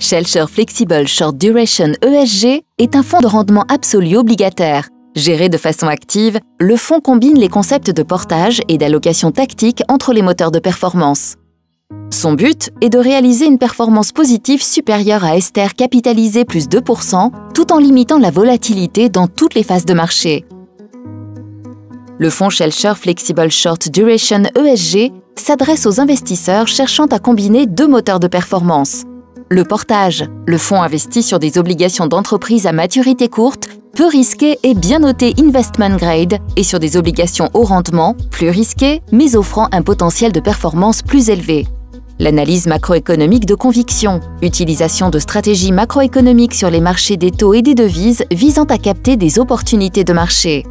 Shellshare Flexible Short Duration ESG est un fonds de rendement absolu obligataire. Géré de façon active, le fonds combine les concepts de portage et d'allocation tactique entre les moteurs de performance. Son but est de réaliser une performance positive supérieure à Ester capitalisé plus 2%, tout en limitant la volatilité dans toutes les phases de marché. Le fonds Shellshare Flexible Short Duration ESG s'adresse aux investisseurs cherchant à combiner deux moteurs de performance. Le portage, le fonds investit sur des obligations d'entreprise à maturité courte, peu risquées et bien notées investment grade, et sur des obligations haut rendement, plus risquées, mais offrant un potentiel de performance plus élevé. L'analyse macroéconomique de conviction, utilisation de stratégies macroéconomiques sur les marchés des taux et des devises visant à capter des opportunités de marché.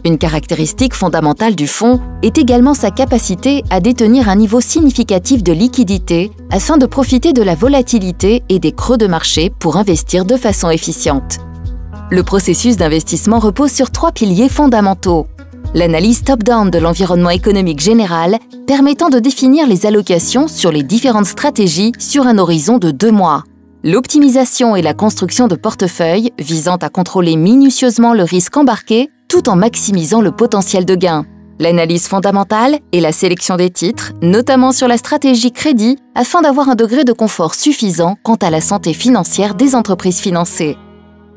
Une caractéristique fondamentale du fonds est également sa capacité à détenir un niveau significatif de liquidité afin de profiter de la volatilité et des creux de marché pour investir de façon efficiente. Le processus d'investissement repose sur trois piliers fondamentaux. L'analyse top-down de l'environnement économique général permettant de définir les allocations sur les différentes stratégies sur un horizon de 2 mois. L'optimisation et la construction de portefeuilles visant à contrôler minutieusement le risque embarqué tout en maximisant le potentiel de gain. L'analyse fondamentale et la sélection des titres, notamment sur la stratégie crédit, afin d'avoir un degré de confort suffisant quant à la santé financière des entreprises financées.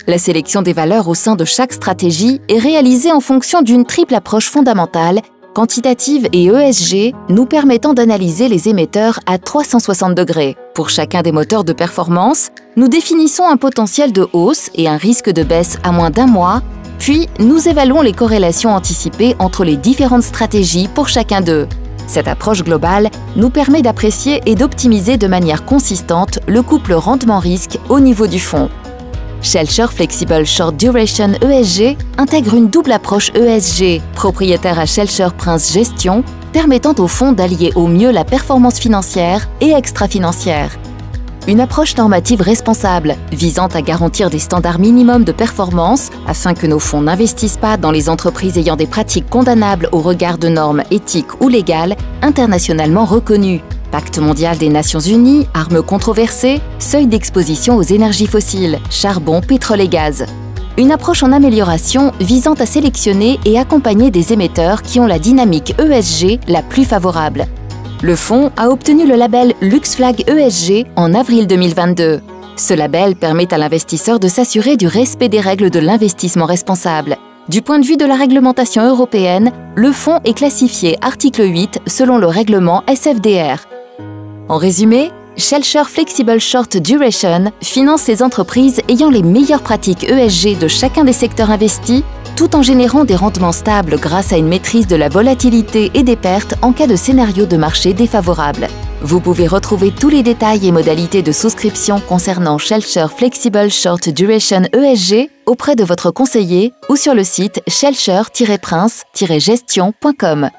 La sélection des valeurs au sein de chaque stratégie est réalisée en fonction d'une triple approche fondamentale, quantitative et ESG, nous permettant d'analyser les émetteurs à 360 degrés. Pour chacun des moteurs de performance, nous définissons un potentiel de hausse et un risque de baisse à moins d'1 mois, puis nous évaluons les corrélations anticipées entre les différentes stratégies pour chacun d'eux. Cette approche globale nous permet d'apprécier et d'optimiser de manière consistante le couple rendement-risque au niveau du fonds. Shellshare Flexible Short Duration ESG intègre une double approche ESG, propriétaire à Shellshare Prince Gestion, permettant au fonds d'allier au mieux la performance financière et extra-financière. Une approche normative responsable, visant à garantir des standards minimums de performance afin que nos fonds n'investissent pas dans les entreprises ayant des pratiques condamnables au regard de normes éthiques ou légales internationalement reconnues. Pacte mondial des Nations Unies, armes controversées, seuil d'exposition aux énergies fossiles, charbon, pétrole et gaz. Une approche en amélioration visant à sélectionner et accompagner des émetteurs qui ont la dynamique ESG la plus favorable. Le fonds a obtenu le label LuxFlag ESG en avril 2022. Ce label permet à l'investisseur de s'assurer du respect des règles de l'investissement responsable. Du point de vue de la réglementation européenne, le fonds est classifié article 8 selon le règlement SFDR. En résumé, Shellshare Flexible Short Duration finance les entreprises ayant les meilleures pratiques ESG de chacun des secteurs investis, tout en générant des rendements stables grâce à une maîtrise de la volatilité et des pertes en cas de scénario de marché défavorable. Vous pouvez retrouver tous les détails et modalités de souscription concernant Shellshare Flexible Short Duration ESG auprès de votre conseiller ou sur le site shellshare-prince-gestion.com.